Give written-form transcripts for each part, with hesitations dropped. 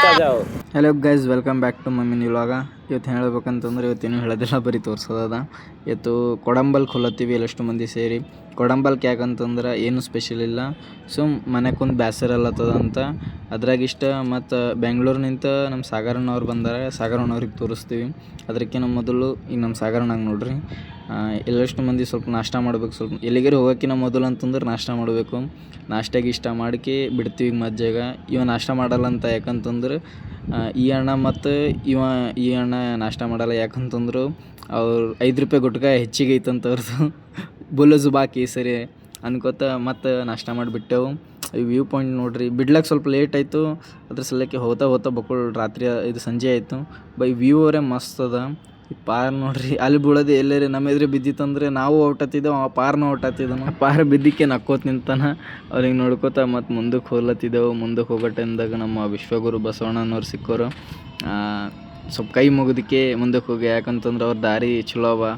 Hello guys, welcome back to my mini vlog. ಇವತ್ತು ಹೇಳ್ಬೇಕಂತಂದ್ರೆ ಇವತ್ತೇನು ಹೇಳೋದಿಲ್ಲ, ಬರೀ ತೋರಿಸೋದ. ಇವತ್ತು ಕೊಡಂಬಲ್ ಕೊಲ್ಲತ್ತೀವಿ ಎಲ್ಲಷ್ಟು ಮಂದಿ ಸೇರಿ. ಕೊಡಂಬಲ್ಕ್ ಯಾಕಂತಂದ್ರೆ ಏನು ಸ್ಪೆಷಲ್ ಇಲ್ಲ, ಮನೆಗೆ ಕುಂದು ಬೇಸರಲ್ಲತ್ತದ ಅಂತ ಅದ್ರಾಗಿಷ್ಟ. ಮತ್ತು ಬೆಂಗ್ಳೂರಿನಿಂದ ನಮ್ಮ ಸಾಗರಣ್ಣವ್ರು ಬಂದಾರೆ, ಸಾಗರಣ್ಣವ್ರಿಗೆ ತೋರಿಸ್ತೀವಿ. ಅದಕ್ಕಿಂತ ಮೊದಲು ಈಗ ನಮ್ಮ ಸಾಗರಣ್ಣಾಗ ನೋಡ್ರಿ, ಎಲ್ಲಷ್ಟು ಮಂದಿ ಸ್ವಲ್ಪ ನಾಷ್ಟ ಮಾಡ್ಬೇಕು. ಸ್ವಲ್ಪ ಎಲ್ಲಿಗಾರು ಹೋಗೋಕ್ಕಿಂತ ಮೊದಲು ಅಂತಂದ್ರೆ ನಾಷ್ಟ ಮಾಡಬೇಕು. ನಾಷ್ಟಾಗಿ ಇಷ್ಟ ಮಾಡಿಕೆ ಬಿಡ್ತೀವಿ ಮಜ್ಜಾಗ. ಇವ ನಾಷ್ಟ ಮಾಡಲ್ಲ ಅಂತ, ಯಾಕಂತಂದ್ರೆ ಈ ಅಣ್ಣ ಮತ್ತು ಈ ಅಣ್ಣ ನಾಷ್ಟ ಮಾಡಲ್ಲ. ಯಾಕಂತಂದ್ರು ಅವ್ರು 5 ರೂಪಾಯಿ ಗುಟ್ಕ ಹೆಚ್ಚಿಗೆ ಐತಂತ ಅವ್ರದ್ದು ಬುಲ್ಲಜು ಬಾಕಿ ಸರಿ ಅನ್ಕೋತ ಮತ್ತು ನಾಷ್ಟ ಮಾಡಿಬಿಟ್ಟೆವು. ಈ ವ್ಯೂ ಪಾಯಿಂಟ್ ನೋಡ್ರಿ, ಬಿಡ್ಲಕ್ಕೆ ಸ್ವಲ್ಪ ಲೇಟ್ ಆಯಿತು. ಅದ್ರ ಸಲಕ್ಕೆ ಹೋಗ್ತಾ ಬಕ್ಕುಳ್ ರಾತ್ರಿ ಇದು ಸಂಜೆ ಆಯಿತು. ವ್ಯೂ ಅವರೇ ಮಸ್ತ್ ಅದ. ಈ ಪಾರ್ ನೋಡ್ರಿ, ಅಲ್ಲಿ ಬೀಳೋದು ಎಲ್ಲರೇ ನಮ್ಮ ಎದುರು ಬಿದ್ದಿತ್ತಂದ್ರೆ ನಾವು ಔಟ್ ಹತ್ತಿದ್ದೆವು, ಆ ಪಾರ್ನ ಔಟ್ ಹತ್ತಿದ್ದನು. ಪಾರ್ ಬಿದ್ದಕ್ಕೆ ನಕ್ಕೋತ ನಿಂತಾನ. ಅವ್ರಿಗೆ ನೋಡ್ಕೋತ ಮತ್ತು ಮುಂದಕ್ಕೆ ಹೋಗ್ಲತ್ತಿದ್ದೆವು. ಮುಂದಕ್ಕೆ ಹೋಗೋ ಟೈಮ್ದಾಗ ನಮ್ಮ ವಿಶ್ವಗುರು ಬಸವಣ್ಣನವ್ರು ಸಿಕ್ಕೋರು. ಸ್ವಲ್ಪ ಕೈ ಮುಗಿದಕ್ಕೆ ಮುಂದಕ್ಕೆ ಹೋಗಿ, ಯಾಕಂತಂದ್ರೆ ಅವ್ರ ದಾರಿ ಚಲೋ ಅವ,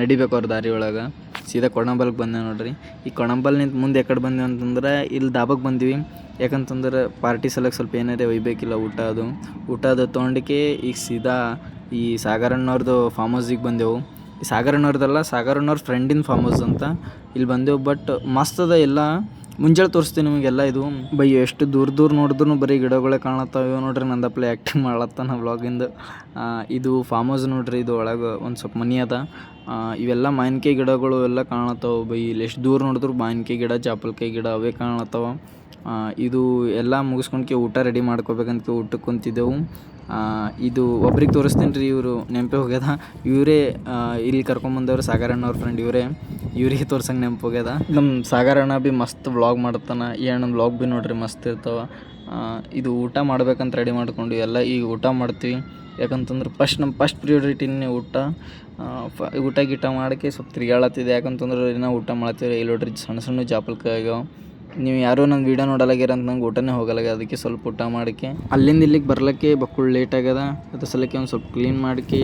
ನಡಿಬೇಕು ಅವ್ರ ದಾರಿ ಒಳಗೆ. ಸೀದಾ ಕೊಣಂಬಲ್ಗೆ ಬಂದೆ ನೋಡ್ರಿ. ಈ ಕೊಣಂಬಲ್ ನಿಂತು ಮುಂದೆ ಎಕಡೆ ಬಂದೆವು ಅಂತಂದ್ರೆ ಇಲ್ಲಿ ದಾಬಾಗೆ ಬಂದ್ವಿ. ಯಾಕಂತಂದ್ರೆ ಪಾರ್ಟಿ ಸಲಕ್ಕೆ ಸ್ವಲ್ಪ ಏನಾರೇ ಒಯ್ಬೇಕಿಲ್ಲ ಊಟ ಅದು ತೊಗೊಂಡಿಕೆ ಈಗ ಸೀದಾ ಈ ಸಾಗರಣ್ಣವ್ರದ್ದು ಫಾರ್ಮ್ ಹೌಸಿಗೆ ಬಂದೆವು. ಈ ಸಾಗರಣ್ಣವ್ರದ್ದಲ್ಲ, ಸಾಗರಣ್ಣವ್ರ ಫ್ರೆಂಡಿನ ಫಾರ್ಮ್ ಹೌಸ್ ಅಂತ ಇಲ್ಲಿ ಬಂದೆವು. ಬಟ್ ಮಸ್ತ್ ಅದ ಎಲ್ಲ. ಮುಂಜಾನೆ ತೋರಿಸ್ತೀನಿ ನಿಮಗೆಲ್ಲ. ಇದು ಎಷ್ಟು ದೂರ ನೋಡಿದ್ರು ಬರೀ ಗಿಡಗಳೇ ಕಾಣತ್ತಾವೆ ನೋಡ್ರಿ. ನಂದಪ್ಲೆ ಆ್ಯಕ್ಟಿಂಗ್ ಮಾಡ್ಲತ್ತಾನ ವ್ಲಾಗಿಂದು. ಇದು ಫಾರ್ಮ್ ಹೌಸ್ ನೋಡ್ರಿ. ಇದು ಒಳಗೆ ಒಂದು ಸ್ವಲ್ಪ ಮನೆ ಅದ. ಇವೆಲ್ಲ ಮಾವಿನಕಾಯಿ ಗಿಡಗಳು ಎಲ್ಲ ಕಾಣತ್ತಾವೆ. ಇಲ್ಲಿ ಎಷ್ಟು ದೂರ ನೋಡಿದ್ರು ಮಾವಿನಕಾಯಿ ಗಿಡ, ಜಾಪಲ್ಕಾಯಿ ಗಿಡ ಅವೇ ಕಾಣತ್ತಾವ. ಇದು ಎಲ್ಲ ಮುಗಿಸ್ಕೊಂಡ್ಕೆ ಊಟ ರೆಡಿ ಮಾಡ್ಕೋಬೇಕಂತ ಊಟಕ್ಕೆ ಕುಂತಿದ್ದೆವು. ಇದು ಒಬ್ರಿಗೆ ತೋರಿಸ್ತೀನಿ ರೀ, ಇವರು ನೆನಪೇ ಹೋಗ್ಯದ. ಇವರೇ ಇಲ್ಲಿ ಕರ್ಕೊಂಬಂದವ್ರು, ಸಾಗರಣ್ಣವ್ರ ಫ್ರೆಂಡ್ ಇವರಿಗೆ ತೋರ್ಸಂಗೆ ನೆನಪು ಹೋಗ್ಯದ. ನಮ್ಮ ಸಾಗರಣ್ಣ ಭೀ ಮಸ್ತ್ ವ್ಲಾಗ್ ಮಾಡ್ತಾನ. ಈ ಅಣ್ಣನ ವ್ಲಾಗ್ ಭೀ ನೋಡ್ರಿ ಮಸ್ತ್ ಇರ್ತಾವ. ಇದು ಊಟ ಮಾಡ್ಬೇಕಂತ ರೆಡಿ ಮಾಡ್ಕೊಂಡು ಎಲ್ಲ ಈಗ ಊಟ ಮಾಡ್ತೀವಿ. ಯಾಕಂತಂದ್ರೆ ನಮ್ಮ ಫಸ್ಟ್ ಪ್ರಿಯೋರಿಟಿನೇ ಊಟ ಗೀಟ ಮಾಡೋಕ್ಕೆ ಸ್ವಲ್ಪ ತಿರುಗಾಳತ್ತಿದೆ. ಯಾಕಂತಂದ್ರೆ ಇನ್ನೂ ಊಟ ಮಾಡ್ತೀವಿ. ಇಲ್ಲಿ ನೋಡ್ರಿ ಸಣ್ಣ ಜಾಪಲ್ಕಾಯಿ ಆಗ್ಯಾವ. ನೀವು ಯಾರೋ ನನ್ನ ವೀಡಿಯೋ ನೋಡಲಾಗ್ಯಾರ ಅಂತ ನಂಗೆ ಊಟನೇ ಹೋಗಲಾಗ್ಯ. ಅದಕ್ಕೆ ಸ್ವಲ್ಪ ಊಟ ಮಾಡೋಕ್ಕೆ ಅಲ್ಲಿಂದ ಇಲ್ಲಿಗೆ ಬರ್ಲಿಕ್ಕೆ ಬಕ್ಕುಳ್ ಲೇಟ್ ಆಗ್ಯದ. ಅದ್ರ ಸಲಕ್ಕೆ ಒಂದು ಸ್ವಲ್ಪ ಕ್ಲೀನ್ ಮಾಡೋಕ್ಕೆ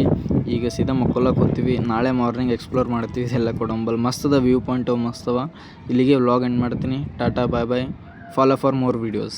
ಈಗ ಸೀದಾ ಮಕ್ಕೊಳಕ್ಕೆ ಹೋಗ್ತೀವಿ. ನಾಳೆ ಮಾರ್ನಿಂಗ್ ಎಕ್ಸ್ಪ್ಲೋರ್ ಮಾಡ್ತೀವಿ ಎಲ್ಲ ಕೊಡಂಬಲ್. ಮಸ್ತ್ ಅದ ವ್ಯೂ ಪಾಯಿಂಟ್, ಮಸ್ತ್ ಅವ. ಇಲ್ಲಿಗೆ ವ್ಲಾಗ್ ಎಂಡ್ ಮಾಡ್ತೀನಿ. Tata, bye bye. Follow for more videos.